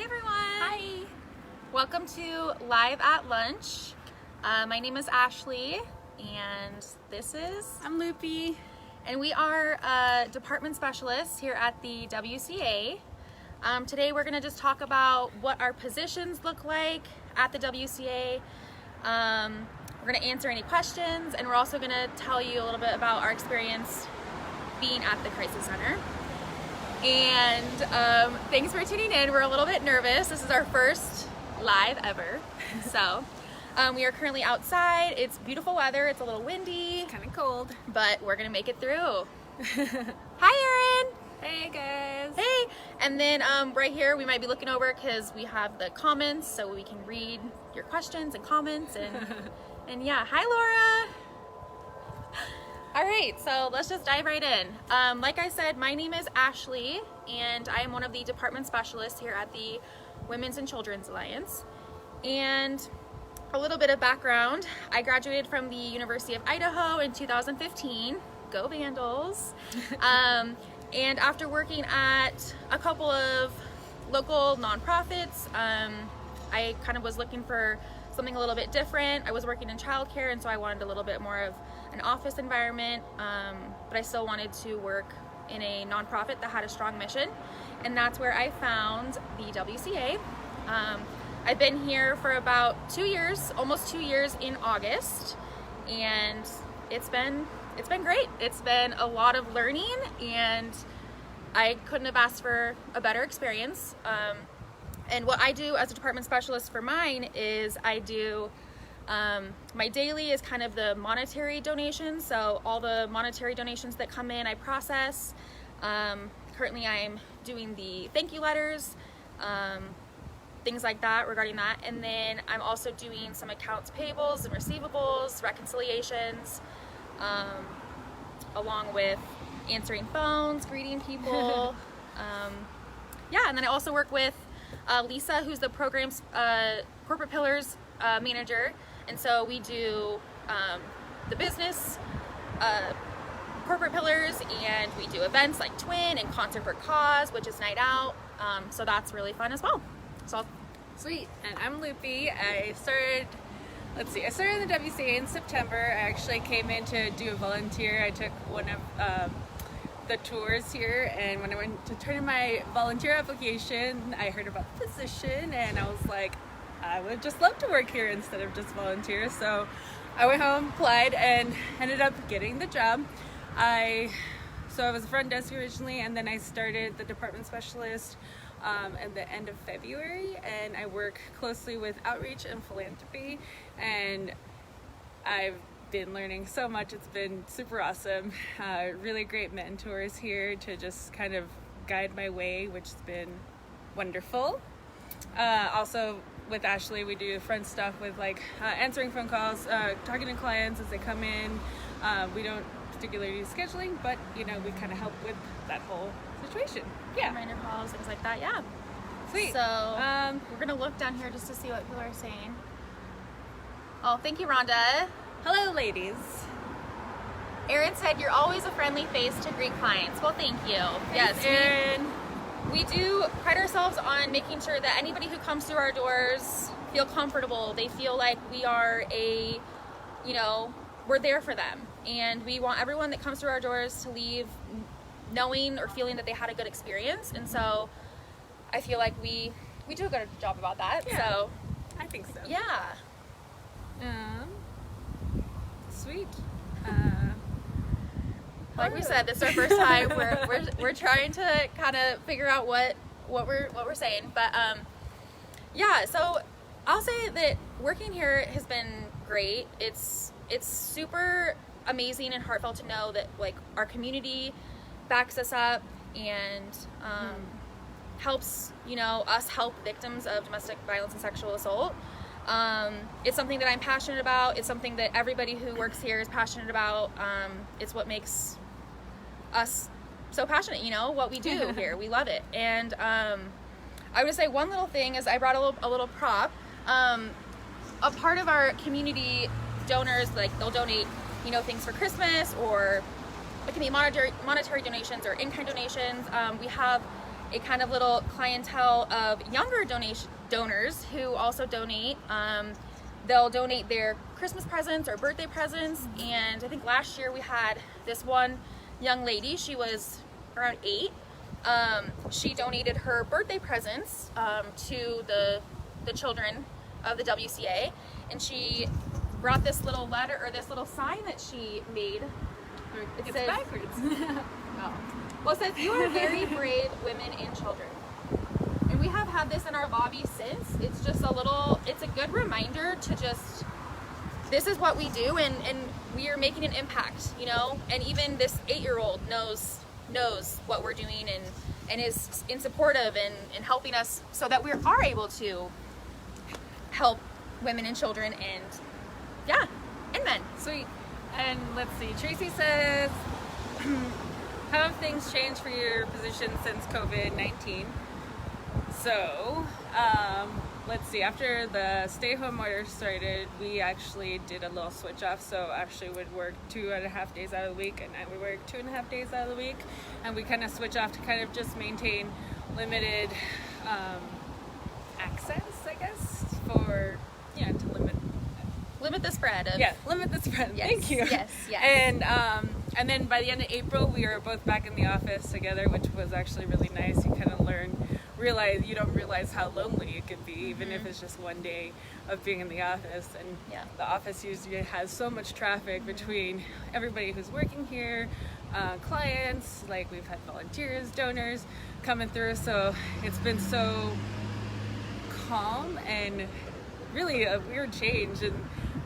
everyone! Hi! Welcome to Live at Lunch. My name is Ashley and this is... I'm Loopy. And we are department specialists here at the WCA. Today we're going to just talk about what our positions look like at the WCA. We're going to answer any questions, and we're also going to tell you a little bit about our experience being at the Crisis Center. And thanks for tuning in. We're a little bit nervous. This is our first live ever. So we are currently outside. It's beautiful weather. It's a little windy. It's kind of cold. But we're going to make it through. Hi, Erin. Hey, guys. Hey. And then right here, we might be looking over because we have the comments so we can read your questions and comments. And yeah, hi, Laura. All right, so let's just dive right in. Like I said, my name is Ashley, and I am one of the department specialists here at the Women's and Children's Alliance. And a little bit of background, I graduated from the University of Idaho in 2015. Go Vandals. And after working at a couple of local nonprofits, I kind of was looking for something a little bit different. I was working in childcare, and so I wanted a little bit more of an office environment, but I still wanted to work in a nonprofit that had a strong mission, and that's where I found the WCA. I've been here for about 2 years, almost 2 years in August, and it's been great. It's been a lot of learning, and I couldn't have asked for a better experience. And what I do as a department specialist for mine is I do my daily is kind of the monetary donations. So all the monetary donations that come in, I process. Currently I'm doing the thank you letters, things like that regarding that. And then I'm also doing some accounts payables and receivables, reconciliations, along with answering phones, greeting people. Yeah, and then I also work with Lisa, who's the program's corporate pillars manager, and so we do the business corporate pillars, and we do events like Twin and Concert for Cause, which is night out, so that's really fun as well. So Sweet. And I'm Loopy. I started in the WCA in September. I actually came in to do a volunteer. I took one of the tours here, and when I went to turn in my volunteer application, I heard about the position, and I was like, I would just love to work here instead of just volunteer. So I went home, applied, and ended up getting the job. So I was a front desk originally, and then I started the department specialist at the end of February, and I work closely with outreach and philanthropy, and I've been learning so much. It's been super awesome. Really great mentors here to just kind of guide my way, which has been wonderful. Also with Ashley, we do front stuff with like answering phone calls, talking to clients as they come in. We don't particularly do scheduling, but you know, we kind of help with that whole situation. Yeah. reminder calls, things like that. Yeah. Sweet. So we're gonna look down here just to see what people are saying. Oh, thank you, Rhonda. Hello, ladies. Erin said, you're always a friendly face to greet clients. Well, thank you. Thanks, Erin. We do pride ourselves on making sure that anybody who comes through our doors feel comfortable. They feel like we are we're there for them. And we want everyone that comes through our doors to leave knowing or feeling that they had a good experience. And so I feel like we do a good job about that. Yeah, so I think so. yeah. Sweet. Like we said, this is our first time. We're trying to kind of figure out what we're saying, but yeah. So I'll say that working here has been great. It's super amazing and heartfelt to know that like our community backs us up and helps us help victims of domestic violence and sexual assault. It's something that I'm passionate about. It's something that everybody who works here is passionate about. It's what makes us so passionate, what we do here. We love it. And I would say one little thing is I brought a little prop. A part of our community donors, like they'll donate, things for Christmas, or it can be monetary donations or in-kind donations. We have a kind of little clientele of younger donors who also donate. They'll donate their Christmas presents or birthday presents, and I think last year we had this one young lady, she was around 8. She donated her birthday presents to the children of the WCA, and she brought this little letter, or this little sign that she made. It's says, backwards. oh. Well, it says, "You are very brave women and children." And we have had this in our lobby since. It's just it's a good reminder to just, this is what we do, and we are making an impact, you know? And even this 8-year-old knows what we're doing and is in supportive and helping us so that we are able to help women and children and men. Sweet. And let's see, Tracy says, how have things changed for your position since COVID-19? So, let's see, after the stay-home order started, we actually did a little switch off. So Ashley would work 2.5 days out of the week, and I would work 2.5 days out of the week. And we kind of switch off to kind of just maintain limited access, I guess, for, to limit the spread of... Yeah, limit the spread. Yes, Thank you. yes. And then by the end of April, we were both back in the office together, which was actually really nice. You kind of you don't realize how lonely it can be, even if it's just one day of being in the office. And the office usually has so much traffic between everybody who's working here, clients, like we've had volunteers, donors coming through. So it's been so calm and really a weird change. And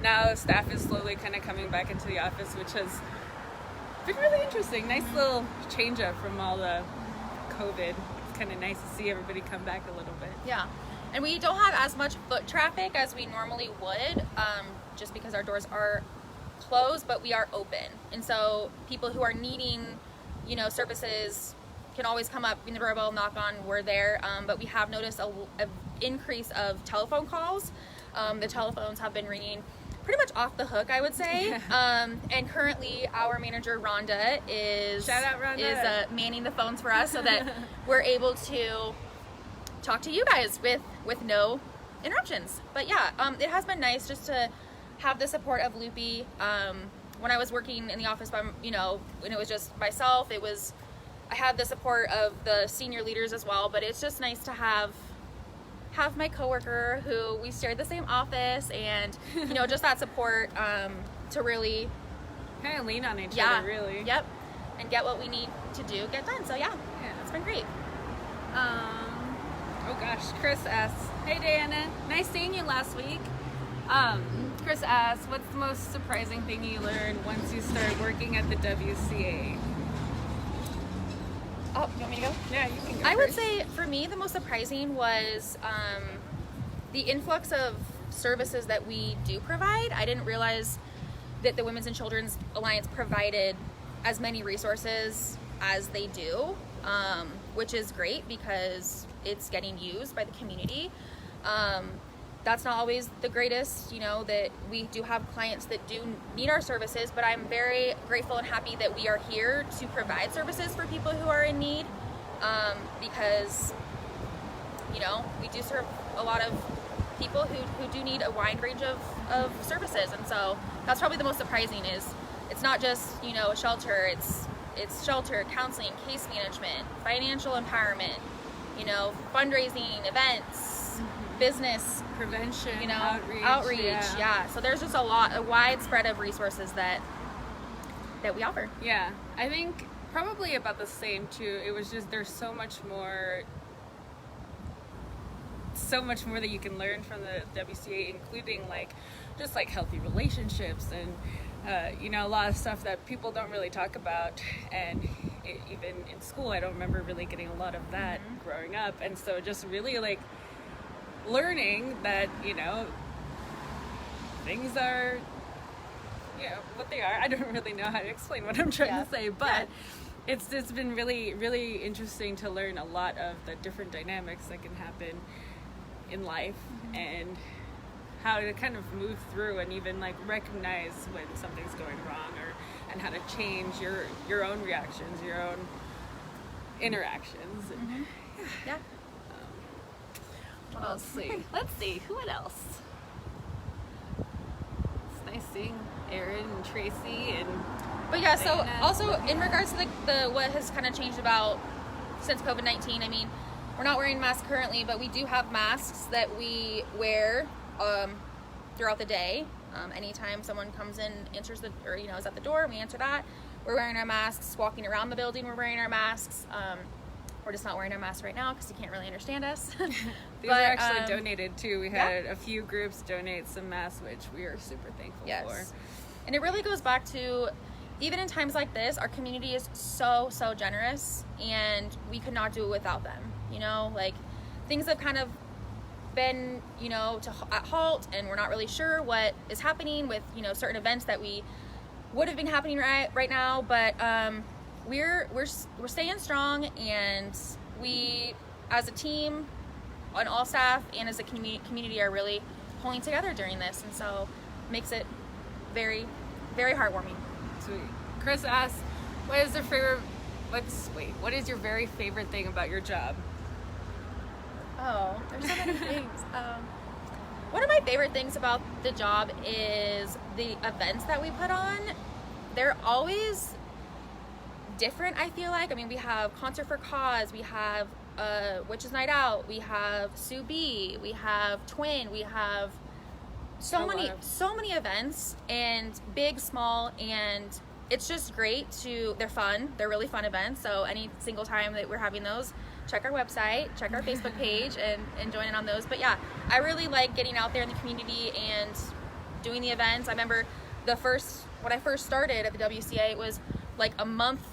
now staff is slowly kind of coming back into the office, which has been really interesting. Nice little change up from all the COVID. It's kind of nice to see everybody come back a little bit. Yeah. And we don't have as much foot traffic as we normally would, just because our doors are closed, but we are open. And so people who are needing, services can always come up in the doorbell, knock on, we're there. But we have noticed a increase of telephone calls. The telephones have been ringing pretty much off the hook, I would say. And currently our manager Rhonda is shout out Rhonda. Is manning the phones for us so that we're able to talk to you guys with no interruptions. But yeah, it has been nice just to have the support of Loopy. When I was working in the office when it was just myself, I had the support of the senior leaders as well, but it's just nice to have my coworker who we shared the same office, and just that support to really kind of lean on each other, really. Yep. And get what we need to get done. So yeah, it's been great. Oh gosh, Chris asks, hey Diana, nice seeing you last week. Chris asks, what's the most surprising thing you learned once you started working at the WCA? Oh, you want me to go? Yeah, you can go I would first. say for me the most surprising was the influx of services that we do provide. I didn't realize that the Women's and Children's Alliance provided as many resources as they do, which is great because it's getting used by the community. That's not always the greatest, that we do have clients that do need our services, but I'm very grateful and happy that we are here to provide services for people who are in need, because, we do serve a lot of people who do need a wide range of services. And so that's probably the most surprising is it's not just, a shelter, it's shelter, counseling, case management, financial empowerment, fundraising, events, business, prevention, outreach. Yeah. So there's just a wide spread of resources that we offer. Yeah. I think probably about the same too. It was just, there's so much more that you can learn from the WCA, including just healthy relationships and a lot of stuff that people don't really talk about. And even in school, I don't remember really getting a lot of that growing up. And so just really learning that, things are, what they are. I don't really know how to explain what I'm trying to say, but it's been really, really interesting to learn a lot of the different dynamics that can happen in life and how to kind of move through and even recognize when something's going wrong and how to change your own reactions, your own interactions. Yeah. What else? Let's see. Who else? It's nice seeing Erin and Tracy and. But yeah, so Dana. also in regards to the what has kind of changed about since COVID-19, I mean, we're not wearing masks currently, but we do have masks that we wear throughout the day. Anytime someone comes in, answers or is at the door, we answer that. We're wearing our masks. Walking around the building, we're wearing our masks. We're just not wearing our masks right now because you can't really understand us. These are actually donated too. We had a few groups donate some masks, which we are super thankful for. And it really goes back to, even in times like this, our community is so generous, and we could not do it without them. Like, things have kind of been, at halt, and we're not really sure what is happening with, certain events that we would have been happening right now, but we're staying strong, and we, as a team, on all staff and as a community, are really pulling together during this, and so makes it very, very heartwarming. Sweet. Chris asks, what is your very favorite thing about your job? Oh, there's so many things. One of my favorite things about the job is the events that we put on. They're always different, I feel like. I mean, we have Concert for Cause, we have Witches Night Out, we have Sue B, we have Twin, we have so many events, and big, small, and it's just great they're fun. They're really fun events. So any single time that we're having those, check our website, check our Facebook page, and join in on those. But yeah, I really like getting out there in the community and doing the events. I remember when I first started at the WCA, it was like the month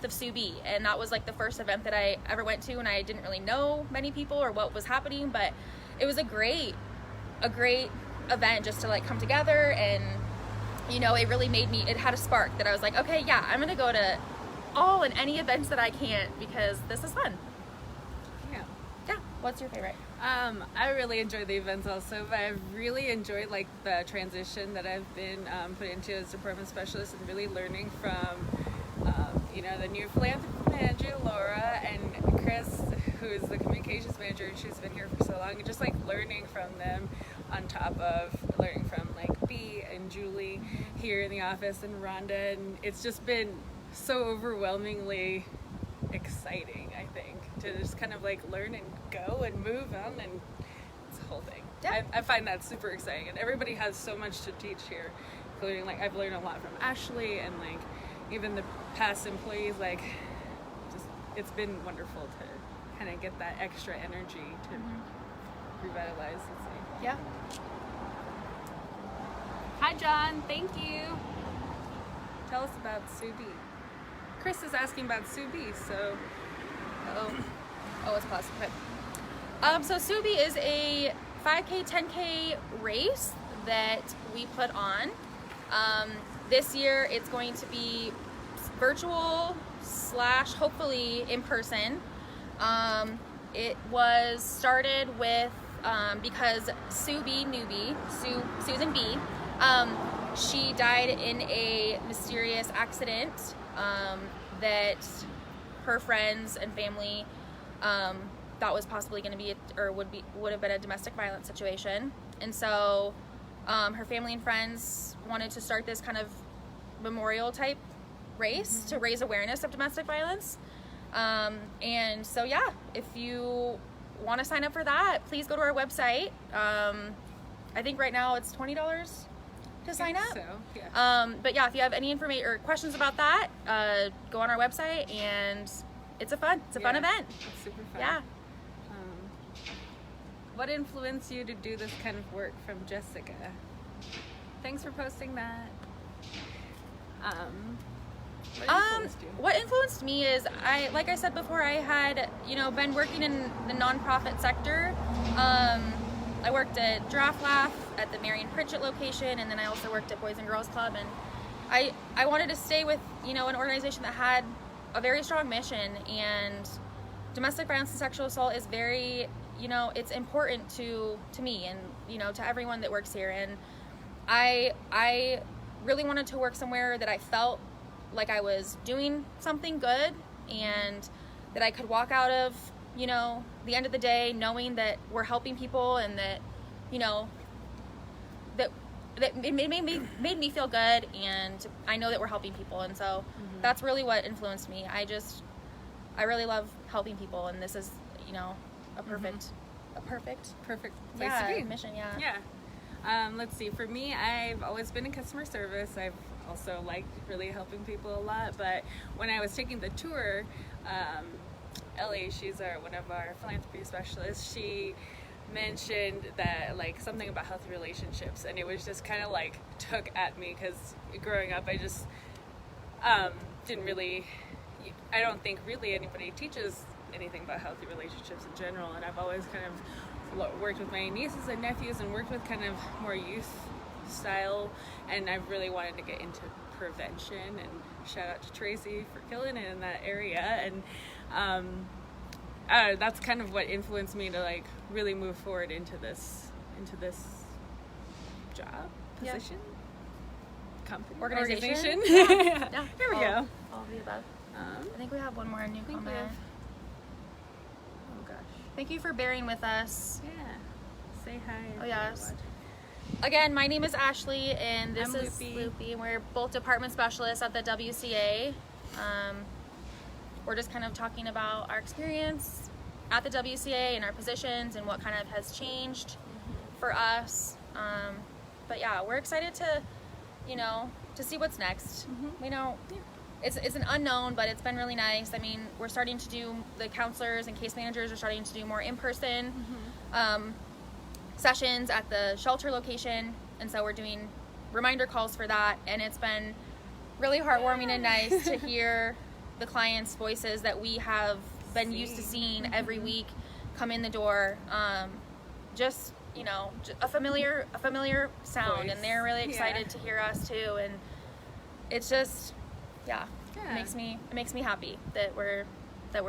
of Sue B, and that was like the first event that I ever went to, and I didn't really know many people or what was happening, but it was a great event just to like come together, and it really it had a spark that I was like, okay, yeah, I'm gonna go to all and any events that I can, because this is fun. Yeah. What's your favorite? I really enjoy the events also, but I've really enjoyed like the transition that I've been put into as department specialist, and really learning from the new philanthropy manager Laura and Chris, who is the communications manager, and she's been here for so long, and just like learning from them, on top of learning from like B and Julie here in the office, and Rhonda, and it's just been so overwhelmingly exciting, I think, to just kind of like learn and go and move on, and it's a whole thing. Yeah. I find that super exciting, and everybody has so much to teach here, including like I've learned a lot from Ashley, and like even the past employees, like just it's been wonderful to kind of get that extra energy to revitalize and say. Yeah. Hi John, thank you. Tell us about Sue B. Chris is asking about Sue B, so it's classic. Okay. So Sue B is a 5K, 10K race that we put on. This year it's going to be virtual / hopefully in person. It was started with because Susan B, she died in a mysterious accident that her friends and family thought was possibly going to be would have been a domestic violence situation, and so her family and friends wanted to start this kind of memorial type race to raise awareness of domestic violence. And so yeah, if you want to sign up for that, please go to our website. I think right now it's $20 to sign up. So, yeah. But yeah, if you have any information or questions about that, go on our website, and it's a fun event. It's super fun. Yeah. What influenced you to do this kind of work? From Jessica. Thanks for posting that. What influenced me is, like I said before, I had, been working in the nonprofit sector. I worked at Giraffe Laugh at the Marion Pritchett location, and then I also worked at Boys and Girls Club, and I wanted to stay with, an organization that had a very strong mission, and domestic violence and sexual assault is very, it's important to me and, to everyone that works here, and I really wanted to work somewhere that I felt like I was doing something good, and that I could walk out of, you know, the end of the day, knowing that we're helping people and that, you know, that it made me feel good, and I know that we're helping people, and so that's really what influenced me. I really love helping people, and this is, you know, a perfect place to be. mission. Let's see, for me, I've always been in customer service. I've also liked really helping people a lot, but when I was taking the tour, Ellie, she's one of our philanthropy specialists, she mentioned that, like, something about healthy relationships, and it was just kind of like took at me, because growing up I just didn't really, I don't think really anybody teaches anything about healthy relationships in general, and I've always kind of worked with my nieces and nephews and worked with kind of more youth style, and I've really wanted to get into prevention, and shout out to Tracy for killing it in that area, and that's kind of what influenced me to, like, really move forward into this job, position, company, organization. Yeah. Here we go. All of the above. I think we have one more new comment. Oh gosh. Thank you for bearing with us. Yeah. Say hi. Oh yes. Again, my name is Ashley, and this is Loopy, and we're both department specialists at the WCA. We're just kind of talking about our experience at the WCA and our positions and what kind of has changed for us. But yeah, we're excited to, you know, to see what's next. We know it's an unknown, but it's been really nice. I mean, we're starting to do, the counselors and case managers are starting to do more in-person sessions at the shelter location, and so we're doing reminder calls for that, and it's been really heartwarming and nice to hear the clients' voices that we have been used to seeing every week come in the door. Just, you know, a familiar sound, voice. And they're really excited to hear us too, and it's just it makes me happy that we're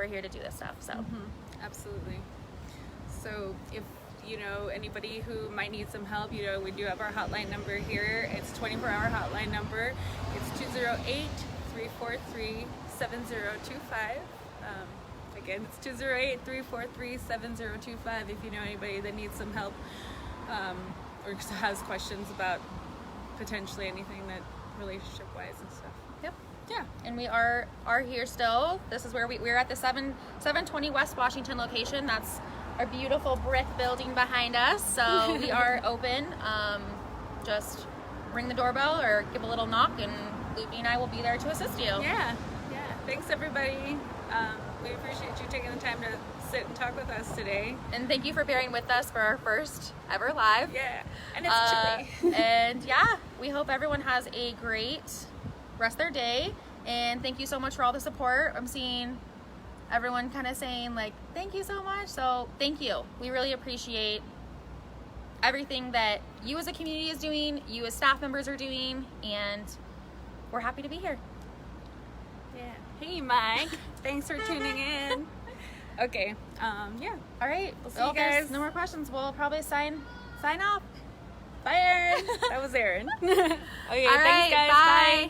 here to do this stuff. So Absolutely. So if you know anybody who might need some help, you know, we do have our hotline number here. It's a 24-hour hotline number. It's 208-343-7025. Again, it's 208-343-7025 if you know anybody that needs some help, or has questions about potentially anything that relationship-wise and stuff. Yep. Yeah. And we are here still. This is where we're at the 720 West Washington location. That's our beautiful brick building behind us. So we are open. Just ring the doorbell or give a little knock, and Loopy and I will be there to assist you. Yeah. Thanks, everybody. We appreciate you taking the time to sit and talk with us today. And thank you for bearing with us for our first ever live. Yeah, and it's chilly. And yeah, we hope everyone has a great rest of their day. And thank you so much for all the support. I'm seeing everyone kind of saying, like, thank you so much. So thank you. We really appreciate everything that you as a community is doing, you as staff members are doing, and we're happy to be here. Yeah. Hey, Mike. Thanks for tuning in. Okay. Yeah. All right. We'll see you guys. No more questions. We'll probably sign off. Bye, Erin. That was Erin. Okay. All right, thanks, guys. bye. Bye.